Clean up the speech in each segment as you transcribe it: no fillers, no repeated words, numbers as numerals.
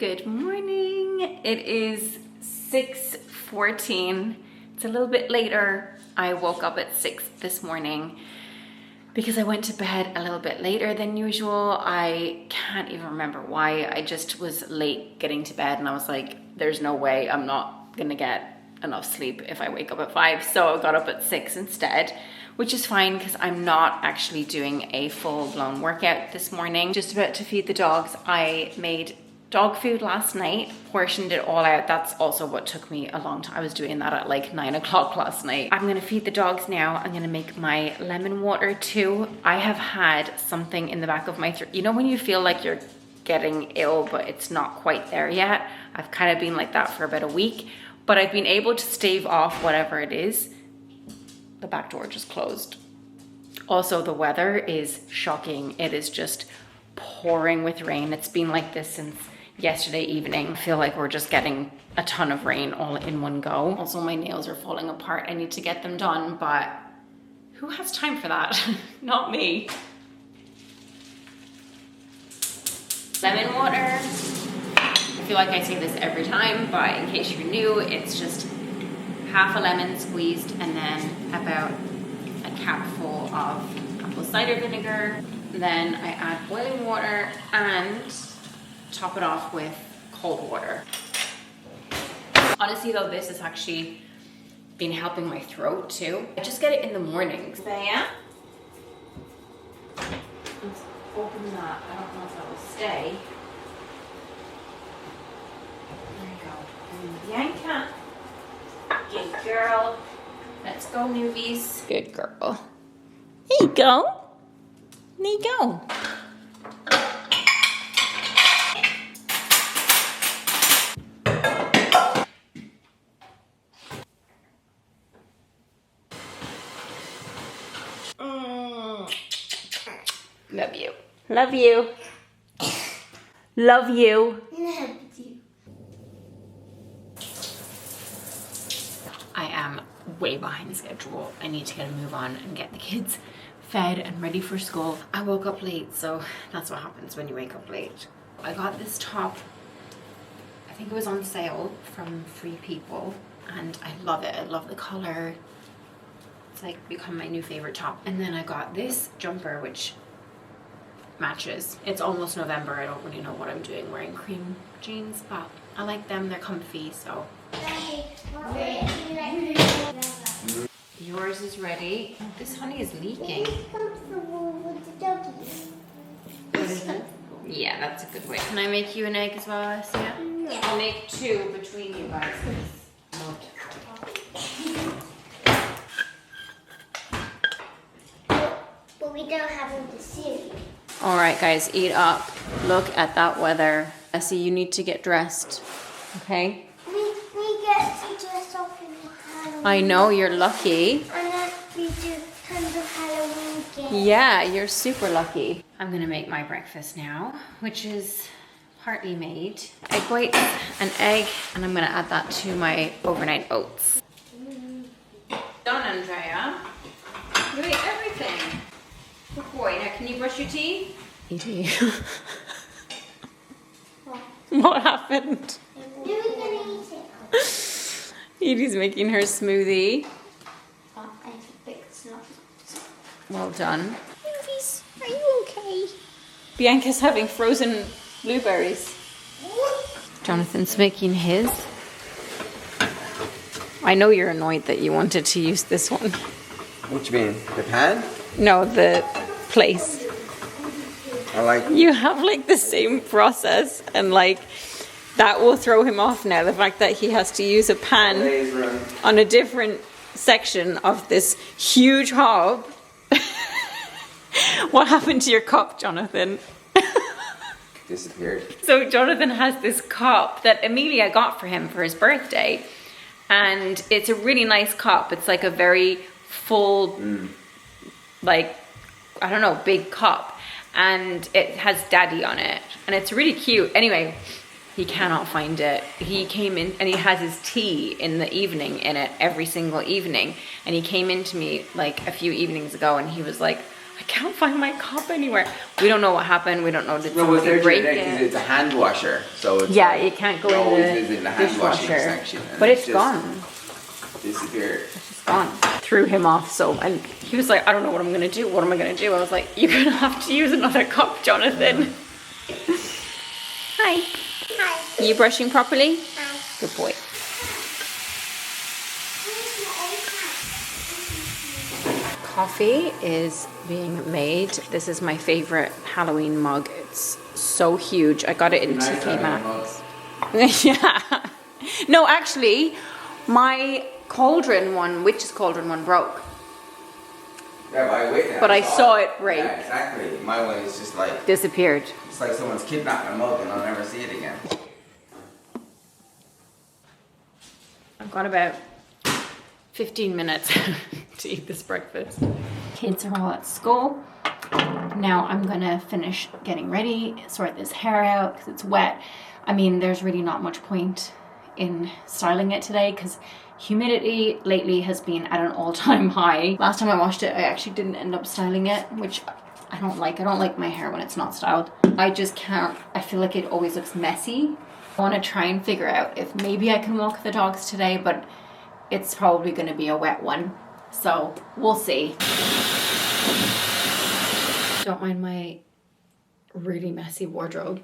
Good morning. It is 6:14. It's a little bit later. I woke up at 6 this morning because I went to bed a little bit later than usual. I can't even remember why. I just was late getting to bed and I was like, there's no way I'm not gonna get enough sleep if I wake up at 5. So I got up at 6 instead, which is fine because I'm not actually doing a full-blown workout this morning. Just about to feed the dogs. I made dog food last night, portioned it all out. That's also what took me a long time. I was doing that at like 9 o'clock last night. I'm gonna feed the dogs now. I'm gonna make my lemon water too. I have had something in the back of my throat. You know when you feel like you're getting ill, but it's not quite there yet? I've kind of been like that for about a week, but I've been able to stave off whatever it is. The back door just closed. Also, the weather is shocking. It is just pouring with rain. It's been like this since yesterday evening. I feel like we're just getting a ton of rain all in one go. Also, my nails are falling apart. I need to get them done, but who has time for that? Not me. Lemon water. I feel like I say this every time, but in case you're new, it's just half a lemon squeezed and then about a capful of apple cider vinegar. Then I add boiling water and top it off with cold water. Honestly though, this has actually been helping my throat too. I just get it in the mornings. Yeah. Let's open that. I don't know if that will stay. There you go. Bianca. Good girl. Let's go, newbies. Good girl. There you go. There you go. Love you. Love you. Love you. Love you. I am way behind schedule. I need to get a move on and get the kids fed and ready for school. I woke up late, so that's what happens when you wake up late. I got this top, I think it was on sale from Free People, and I love it. I love the color. It's like become my new favorite top. And then I got this jumper, which matches. It's almost November. I don't really know what I'm doing wearing cream jeans, but I like them. They're comfy, so. Yours is ready. This honey is leaking. What is it? Yeah, that's a good way. Can I make you an egg as well, Alessia? No. I'll make 2 between you guys. But we don't have all the cereal. All right, guys, eat up. Look at that weather. Essie, you need to get dressed, okay? We get to dress off in Halloween. I know, you're lucky. And then we do tons of Halloween games. Yeah, you're super lucky. I'm gonna make my breakfast now, which is partly made. Egg whites, an egg, and I'm gonna add that to my overnight oats. Done, Andrea. You ate everything. Good boy. Now, can you brush your teeth? Edie. What happened? We're gonna eat it. Edie's making her smoothie. Oh, I picked it up. Well done. Movies, are you okay? Bianca's having frozen blueberries. Jonathan's making his. I know you're annoyed that you wanted to use this one. What you mean? The pan? No, the place. I like. You have like the same process, and like that will throw him off now. The fact that he has to use a pan on a different section of this huge hob. What happened to your cup, Jonathan? Disappeared. So Jonathan has this cup that Amelia got for him for his birthday, and it's a really nice cup. It's like a very full, like, I don't know, big cup, and it has daddy on it, and it's really cute. Anyway, he cannot find it. He came in and he has his tea in the evening in it every single evening, and he came in to me like a few evenings ago and he was like, I can't find my cup anywhere. We don't know what happened. We don't know did No, it's somebody break because it. it's a hand washer, so it's Yeah, it can't go always in the the hand washing dishwasher. section. And But it's just gone. Disappeared. It's gone. Threw him off. So, and he was like, I don't know what I'm gonna do. What am I gonna do? I was like, you're gonna have to use another cup, Jonathan. Hi. Hi. Are you brushing properly? Hi. Good boy. Coffee is being made. This is my favorite Halloween mug. It's so huge. I got it in TK Maxx. Yeah. No, actually, my cauldron one, witch's cauldron one, broke. Yeah, But I saw it break. Yeah, exactly. My one is just like, Disappeared. it's like someone's kidnapped my mug and I'll never see it again. I've got about 15 minutes to eat this breakfast. Kids are all at school. Now I'm gonna finish getting ready, sort this hair out because it's wet. I mean, there's really not much point in styling it today because humidity lately has been at an all-time high. Last time I washed it, I actually didn't end up styling it, which I don't like. I don't like my hair when it's not styled. I just can't, I feel like it always looks messy. I want to try and figure out if maybe I can walk the dogs today, but it's probably going to be a wet one. So we'll see. Don't mind my really messy wardrobe.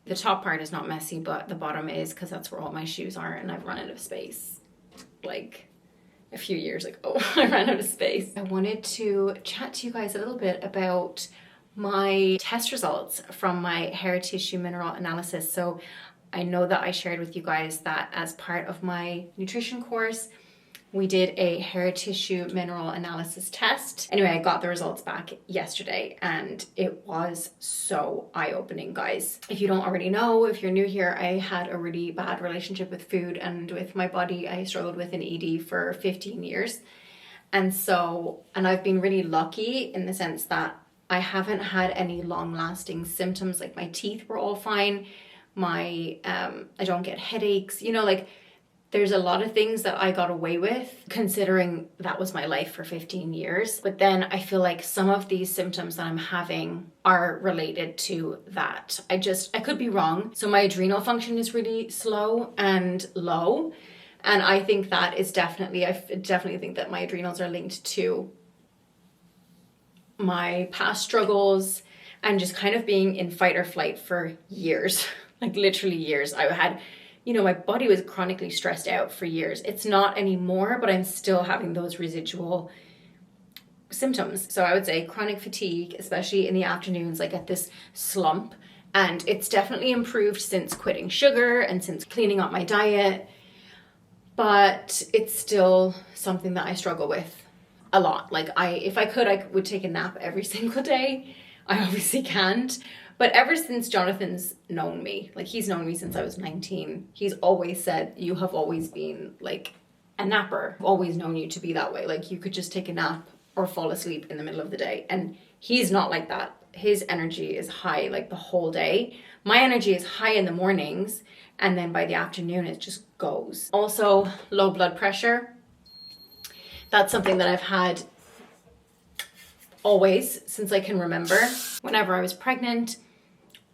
The top part is not messy, but the bottom is because that's where all my shoes are and I've run out of space. Like a few years ago, I ran out of space. I wanted to chat to you guys a little bit about my test results from my hair tissue mineral analysis. So I know that I shared with you guys that as part of my nutrition course, we did a hair tissue mineral analysis test. Anyway, I got the results back yesterday and it was so eye-opening, guys. If you don't already know, if you're new here, I had a really bad relationship with food and with my body. I struggled with an ED for 15 years. And I've been really lucky in the sense that I haven't had any long-lasting symptoms. Like my teeth were all fine. I don't get headaches, you know, like there's a lot of things that I got away with considering that was my life for 15 years. But then I feel like some of these symptoms that I'm having are related to that. I could be wrong. So my adrenal function is really slow and low. And I think that is I definitely think that my adrenals are linked to my past struggles and just kind of being in fight or flight for years, like literally years. I had, you know, my body was chronically stressed out for years. It's not anymore, but I'm still having those residual symptoms. So I would say chronic fatigue, especially in the afternoons, like at this slump. And it's definitely improved since quitting sugar and since cleaning up my diet. But it's still something that I struggle with a lot. Like if I could, I would take a nap every single day. I obviously can't. But ever since Jonathan's known me, like he's known me since I was 19, he's always said, you have always been like a napper. I've always known you to be that way. Like you could just take a nap or fall asleep in the middle of the day. And he's not like that. His energy is high like the whole day. My energy is high in the mornings. And then by the afternoon, it just goes. Also, low blood pressure. That's something that I've had always since I can remember. Whenever I was pregnant,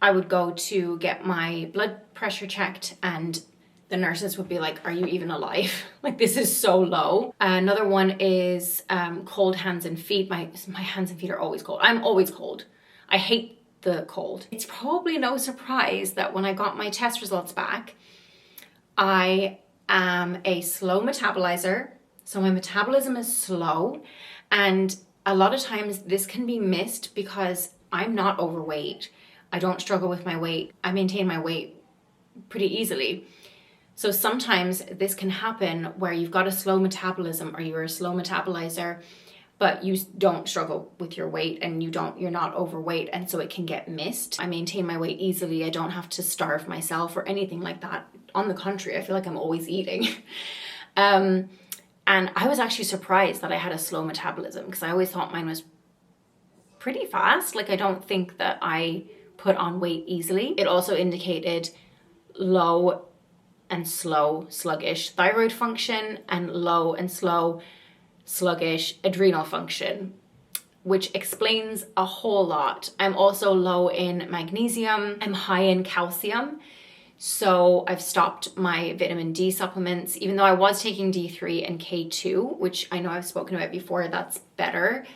I would go to get my blood pressure checked and the nurses would be like, are you even alive? Like this is so low. Another one is cold hands and feet. My hands and feet are always cold. I'm always cold. I hate the cold. It's probably no surprise that when I got my test results back, I am a slow metabolizer. So my metabolism is slow and a lot of times this can be missed because I'm not overweight. I don't struggle with my weight. I maintain my weight pretty easily. So sometimes this can happen where you've got a slow metabolism or you're a slow metabolizer, but you don't struggle with your weight and you're not overweight, and so it can get missed. I maintain my weight easily. I don't have to starve myself or anything like that. On the contrary, I feel like I'm always eating. And I was actually surprised that I had a slow metabolism because I always thought mine was pretty fast. Like I don't think that I put on weight easily. It also indicated low and slow, sluggish thyroid function and low and slow sluggish adrenal function, which explains a whole lot. I'm also low in magnesium. I'm high in calcium. So I've stopped my vitamin D supplements, even though I was taking D3 and K2, which I know I've spoken about before. That's better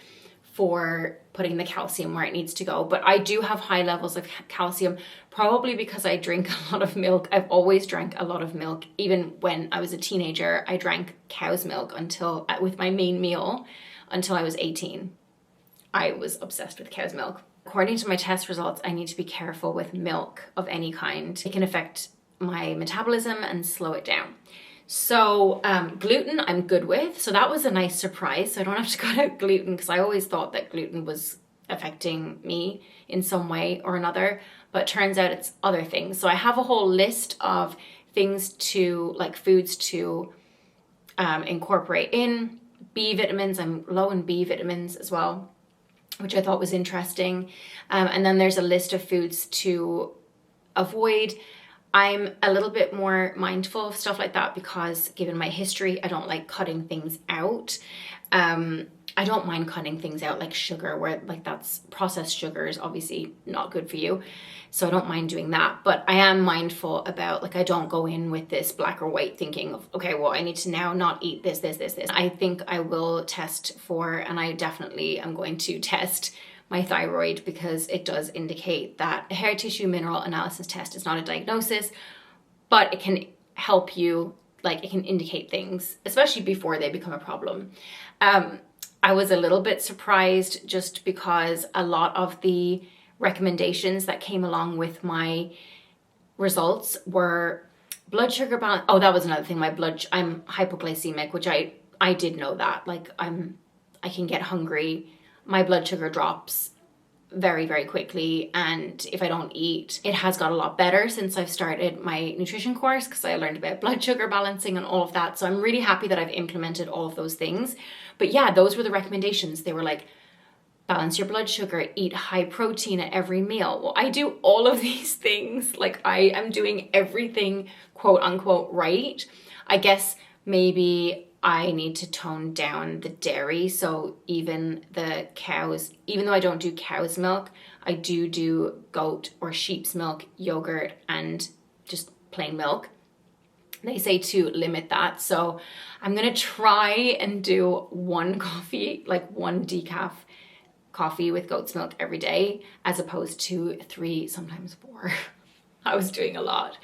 for putting the calcium where it needs to go. But I do have high levels of calcium, probably because I drink a lot of milk. I've always drank a lot of milk. Even when I was a teenager, I drank cow's milk with my main meal until I was 18. I was obsessed with cow's milk. According to my test results, I need to be careful with milk of any kind. It can affect my metabolism and slow it down. So gluten I'm good with. So that was a nice surprise. So I don't have to cut out gluten, because I always thought that gluten was affecting me in some way or another, but turns out it's other things. So I have a whole list of things to, like foods to incorporate in. B vitamins, I'm low in B vitamins as well, which I thought was interesting. And then there's a list of foods to avoid. I'm a little bit more mindful of stuff like that because given my history, I don't like cutting things out. I don't mind cutting things out like sugar, where like that's processed sugar is obviously not good for you. So I don't mind doing that, but I am mindful about, like, I don't go in with this black or white thinking of, okay, well, I need to now not eat this. I think I will test for, and I definitely am going to test my thyroid, because it does indicate that a hair tissue mineral analysis test is not a diagnosis, but it can help you, like it can indicate things, especially before they become a problem. I was a little bit surprised just because a lot of the recommendations that came along with my results were blood sugar balance. Oh, that was another thing. I'm hypoglycemic, which I did know that. Like I can get hungry. My blood sugar drops very, very quickly. And if I don't eat, it has got a lot better since I've started my nutrition course, because I learned about blood sugar balancing and all of that. So I'm really happy that I've implemented all of those things. But yeah, those were the recommendations. They were like, balance your blood sugar, eat high protein at every meal. Well, I do all of these things. Like I am doing everything quote unquote right. I guess maybe I need to tone down the dairy. So even the cows, even though I don't do cow's milk, I do goat or sheep's milk, yogurt, and just plain milk. They say to limit that. So I'm going to try and do one coffee, like one decaf coffee with goat's milk every day, as opposed to 3, sometimes 4. I was doing a lot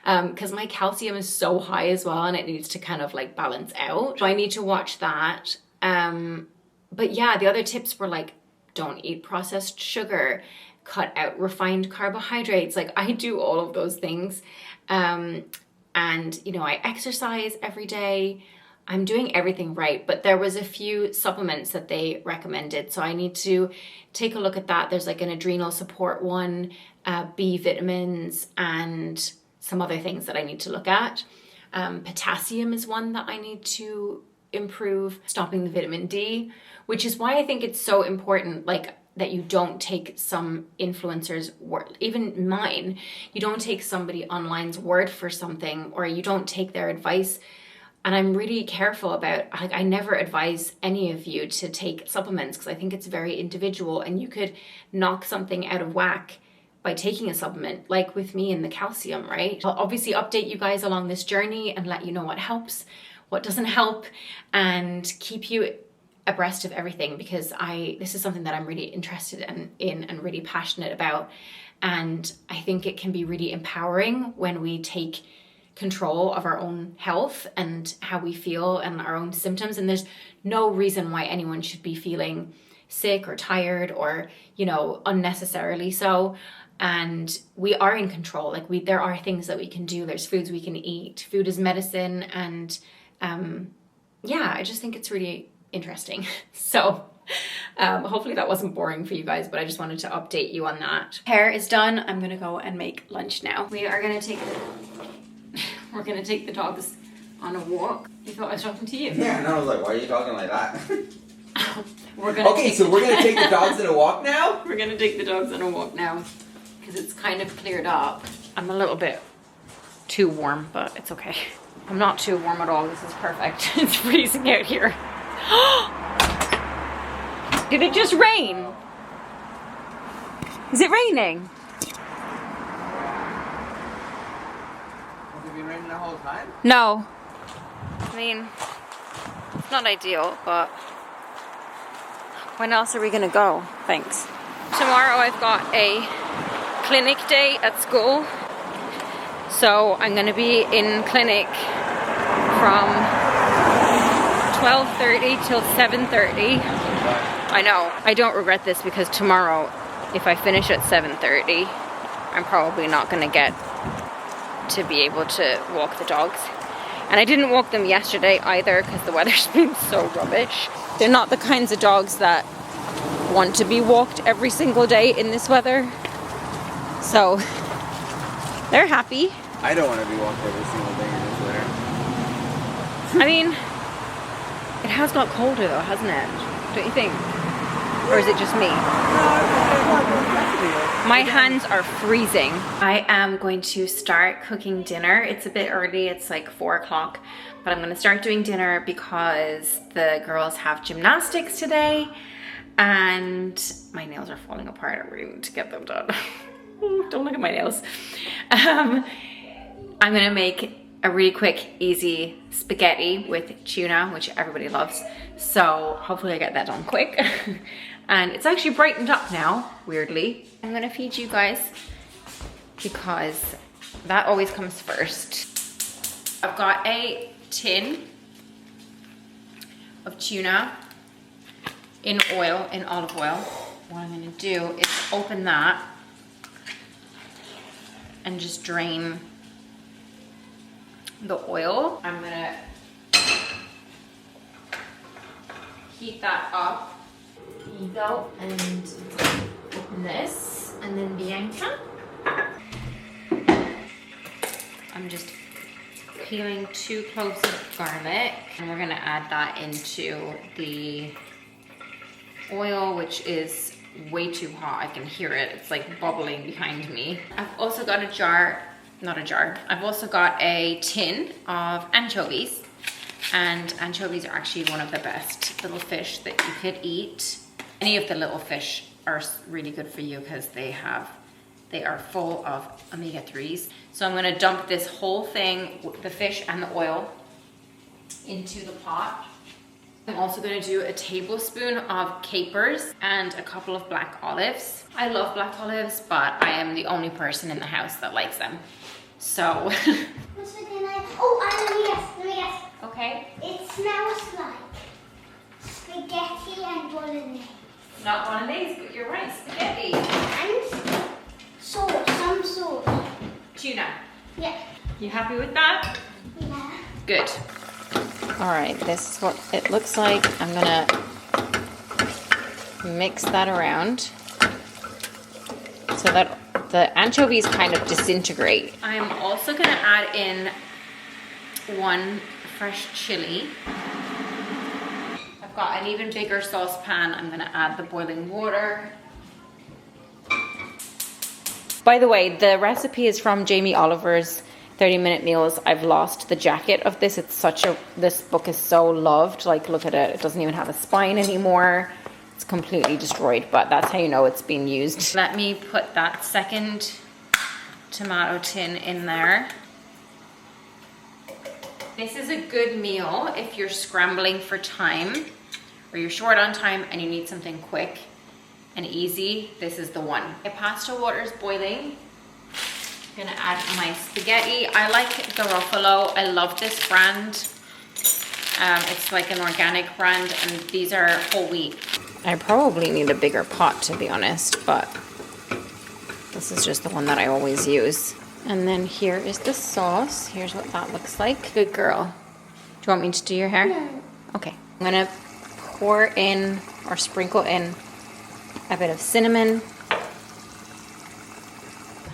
because my calcium is so high as well, and it needs to kind of like balance out. So I need to watch that. But yeah, the other tips were like, don't eat processed sugar, cut out refined carbohydrates. Like I do all of those things. And you know, I exercise every day. I'm doing everything right, but there was a few supplements that they recommended. So I need to take a look at that. There's like an adrenal support one, B vitamins, and some other things that I need to look at. Potassium is one that I need to improve, stopping the vitamin D, which is why I think it's so important, like that you don't take some influencer's word, even mine, you don't take somebody online's word for something, or you don't take their advice. And I'm really careful about, like, I never advise any of you to take supplements because I think it's very individual, and you could knock something out of whack by taking a supplement, like with me and the calcium, right? I'll obviously update you guys along this journey and let you know what helps, what doesn't help, and keep you abreast of everything, because this is something that I'm really interested in and really passionate about. And I think it can be really empowering when we take control of our own health and how we feel and our own symptoms. And there's no reason why anyone should be feeling sick or tired or, you know, unnecessarily so. And we are in control. Like there are things that we can do. There's foods we can eat. Food is medicine. And yeah, I just think it's really interesting. So hopefully that wasn't boring for you guys, but I just wanted to update you on that. Hair is done. I'm gonna go and make lunch now. We're gonna take the dogs on a walk. You thought I was talking to you? Yeah, and I was like, why are you talking like that? We're gonna we're gonna take the dogs on a walk now? We're gonna take the dogs on a walk now because it's kind of cleared up. I'm a little bit too warm, but it's okay. I'm not too warm at all. This is perfect. It's freezing out here. Did it just rain? Is it raining? Has it been raining the whole time? No. I mean, it's not ideal, but when else are we gonna go? Thanks. Tomorrow I've got a clinic day at school. So I'm gonna be in clinic from 12:30 till 7:30. I know. I don't regret this because tomorrow, if I finish at 7:30, I'm probably not gonna get to be able to walk the dogs. And I didn't walk them yesterday either because the weather's been so rubbish. They're not the kinds of dogs that want to be walked every single day in this weather. So they're happy. I don't want to be walked every single day in this weather. I mean, it has got colder though, hasn't it? Don't you think? Or is it just me? My hands are freezing. I am going to start cooking dinner. It's a bit early, it's like 4 o'clock, but I'm gonna start doing dinner because the girls have gymnastics today and my nails are falling apart. I really need to get them done. Don't look at my nails. I'm gonna make a really quick, easy spaghetti with tuna, which everybody loves. So hopefully I get that done quick. And it's actually brightened up now, weirdly. I'm gonna feed you guys because that always comes first. I've got a tin of tuna in oil, in olive oil. What I'm gonna do is open that and just drain the oil. I'm gonna heat that up. Here you go, and open this, and then Bianca. I'm just peeling 2 cloves of garlic, and we're gonna add that into the oil, which is way too hot. I can hear it. It's like bubbling behind me. I've also got a jar, not a jar, I've also got a tin of anchovies. And anchovies are actually one of the best little fish that you could eat. Any of the little fish are really good for you because they are full of omega-3s. So I'm gonna dump this whole thing, the fish and the oil, into the pot. I'm also gonna do a tablespoon of capers and a couple of black olives. I love black olives, but I am the only person in the house that likes them. So. What's for dinner? Oh, let me guess. Okay. It smells like spaghetti and bolognese. Not one of these, but you're right, spaghetti. And sauce, some sauce. Tuna. Yeah. You happy with that? Yeah. Good. All right, this is what it looks like. I'm gonna mix that around so that the anchovies kind of disintegrate. I'm also gonna add in 1 fresh chili. I've got an even bigger saucepan. I'm gonna add the boiling water. By the way, the recipe is from Jamie Oliver's 30-Minute Meals. I've lost the jacket of this. This book is so loved. Like, look at it. It doesn't even have a spine anymore. It's completely destroyed, but that's how you know it's been used. Let me put that second tomato tin in there. This is a good meal if you're scrambling for time or you're short on time and you need something quick and easy. This is the one. My pasta water is boiling. I'm gonna add my spaghetti. I like the Ruffalo. I love this brand. It's like an organic brand and these are whole wheat. I probably need a bigger pot to be honest, but this is just the one that I always use. And then here is the sauce. Here's what that looks like. Good girl. Do you want me to do your hair? No. Okay. I'm gonna pour in or sprinkle in a bit of cinnamon. It's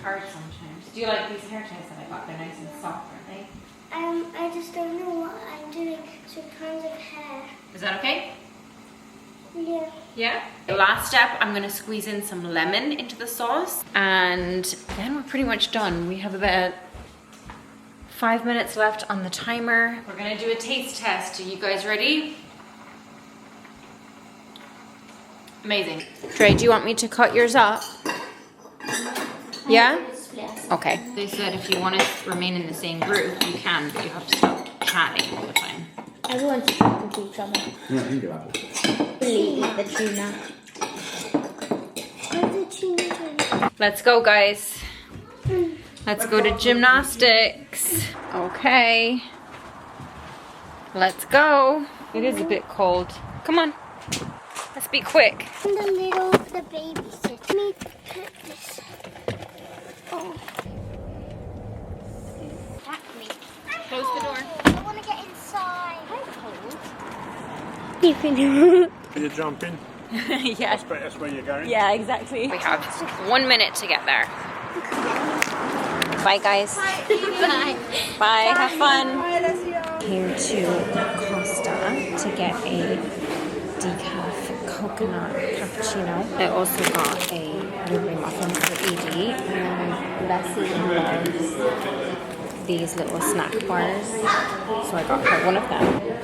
hard sometimes. Do you like these hair ties that I got? They're nice and soft, aren't they? I just don't know what I'm doing. So kinds of hair. Is that okay? Yeah. Yeah. The last step, I'm gonna squeeze in some lemon into the sauce and then we're pretty much done. We have about 5 minutes left on the timer. We're gonna do a taste test. Are you guys ready? Amazing. Trey, do you want me to cut yours up? Yeah? Okay. They said if you want to remain in the same group, you can, but you have to stop chatting all the time. Everyone's talking to each other. Yeah, think about it. Please eat the tuna. Where's the tuna? Let's go, guys. Let's go to gymnastics. Okay. Let's go. It is a bit cold. Come on. Let's be quick. The baby sit. Me put this. Oh. Close the door. I want to get inside. I'm cold. Are you jumping? Yes. That's where you're going? Yeah, exactly. We have 1 minute to get there. Bye, guys. Bye. Bye. Have fun. Came to Costa to get a decaf coconut cappuccino. I also got a blueberry muffin for Edie. And Leslie loves these little snack bars, so I got her one of them.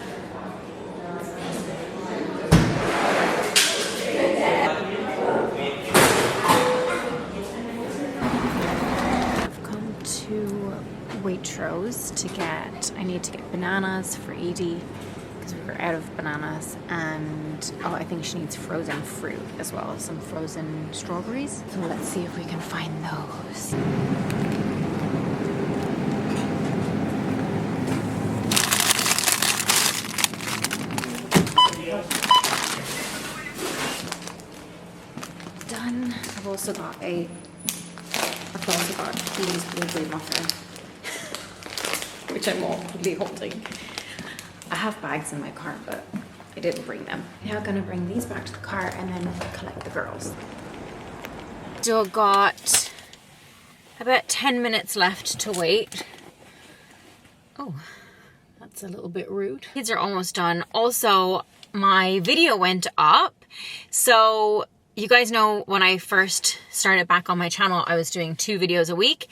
Waitrose to get, I need to get bananas for Edie because we were out of bananas, and oh, I think she needs frozen fruit as well as some frozen strawberries. So let's see if we can find those. Done. I've also got these blueberry muffins, which I'm awkwardly holding. I have bags in my car, but I didn't bring them. Now I'm gonna bring these back to the car and then collect the girls. Still got about 10 minutes left to wait. Oh, that's a little bit rude. Kids are almost done. Also, my video went up. So you guys know when I first started back on my channel, I was doing 2 videos a week.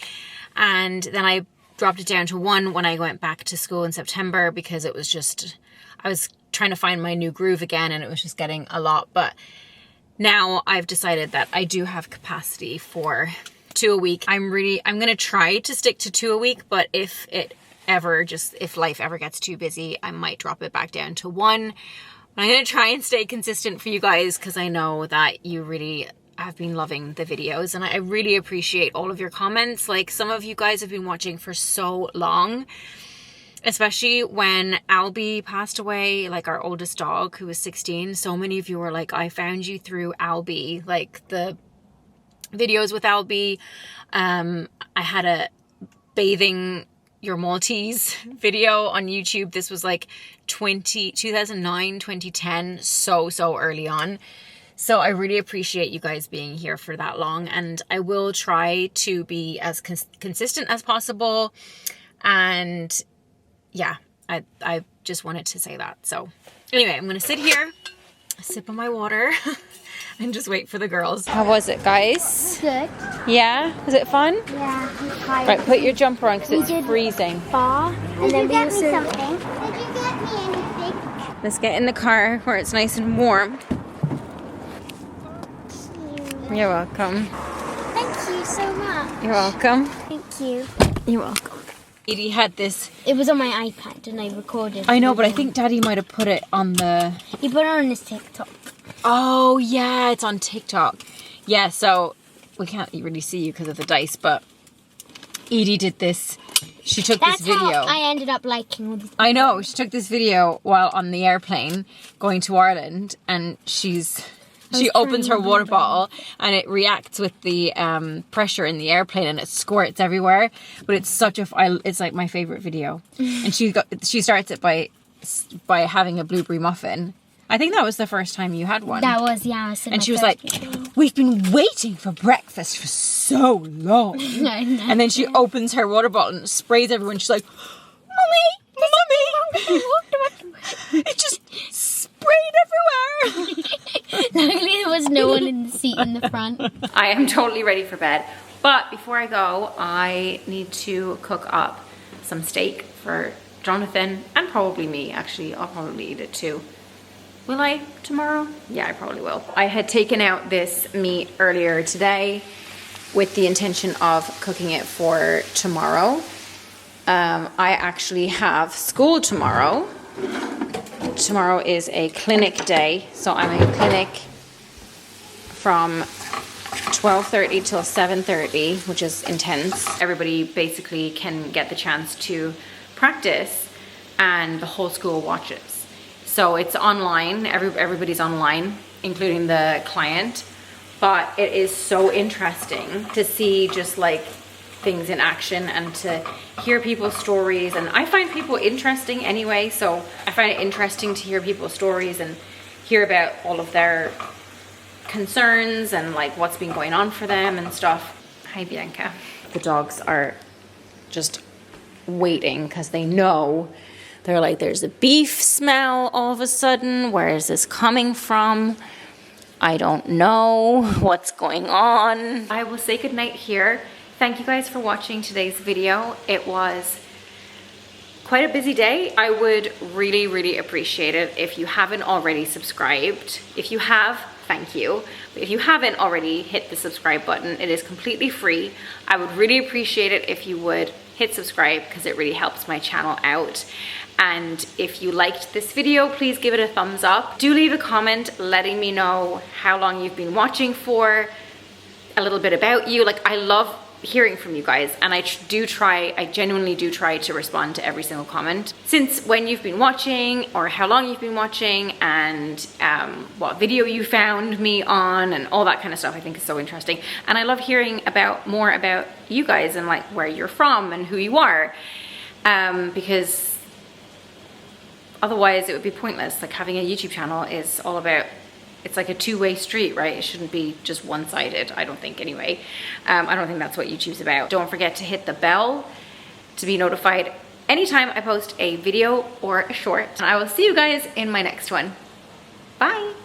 And then I dropped it down to 1 when I went back to school in September because it was just, I was trying to find my new groove again and it was just getting a lot. But now I've decided that I do have capacity for 2 a week. I'm gonna try to stick to 2 a week, but if life ever gets too busy, I might drop it back down to 1. But I'm gonna try and stay consistent for you guys because I know that you really have been loving the videos and I really appreciate all of your comments. Like, some of you guys have been watching for so long, especially when Albie passed away, like our oldest dog who was 16. So many of you were like, I found you through Albie, like the videos with Albie. I had a bathing your Maltese video on YouTube. This was like 2009, 2010, so early on. So I really appreciate you guys being here for that long, and I will try to be as consistent as possible. And yeah, I just wanted to say that. So anyway, I'm gonna sit here, sip on my water and just wait for the girls. How was it, guys? Good. Yeah? Was it fun? Yeah, I'm tired. Right, put your jumper on because it's freezing. Bar. And then get me something? Did you get me anything? Let's get in the car where it's nice and warm. You're welcome. Thank you so much. You're welcome. Thank you. You're welcome. Edie had this. It was on my iPad and I recorded. I know, but I think Daddy might have put it on the... He put it on his TikTok. Oh, yeah, it's on TikTok. Yeah, so we can't really see you because of the dice, but Edie did this. She took this video. That's how I ended up liking all these. I know. She took this video while on the airplane going to Ireland, and she opens her water bottle and it reacts with the pressure in the airplane and it squirts everywhere. But it's it's like my favorite video. And she starts it by having a blueberry muffin. I think that was the first time you had one. That was, yeah. And she was like, we've been waiting for breakfast for so long. And then she opens her water bottle and sprays everyone. She's like, Mummy! It just sprayed everywhere. Luckily there was no one in the seat in the front. I am totally ready for bed. But before I go, I need to cook up some steak for Jonathan and probably me. Actually, I'll probably eat it too. Will I tomorrow? Yeah, I probably will. I had taken out this meat earlier today with the intention of cooking it for tomorrow. I actually have school tomorrow. Tomorrow is a clinic day, so I'm in clinic from 12:30 till 7:30, which is intense. Everybody basically can get the chance to practice, and the whole school watches. So it's online, everybody's online, including the client, but it is so interesting to see just like things in action and to hear people's stories. And I find people interesting anyway, so I find it interesting to hear people's stories and hear about all of their concerns and like what's been going on for them and stuff. Hi Bianca. The dogs are just waiting because they know, they're like, there's a beef smell all of a sudden. Where is this coming from? I don't know what's going on. I will say goodnight here. Thank you guys for watching today's video. It was quite a busy day. I would really, really appreciate it if you haven't already subscribed. If you have, thank you. But if you haven't already, hit the subscribe button. It is completely free. I would really appreciate it if you would hit subscribe because it really helps my channel out. And if you liked this video, please give it a thumbs up. Do leave a comment letting me know how long you've been watching for, a little bit about you. Like, I love hearing from you guys, and I genuinely do try to respond to every single comment. Since when you've been watching, or how long you've been watching, and what video you found me on, and all that kind of stuff, I think is so interesting. And I love hearing more about you guys and like where you're from and who you are, because otherwise it would be pointless. Like, having a YouTube channel is all about, it's like a two-way street, right? It shouldn't be just one-sided, I don't think anyway. I don't think that's what YouTube's about. Don't forget to hit the bell to be notified anytime I post a video or a short. And I will see you guys in my next one. Bye.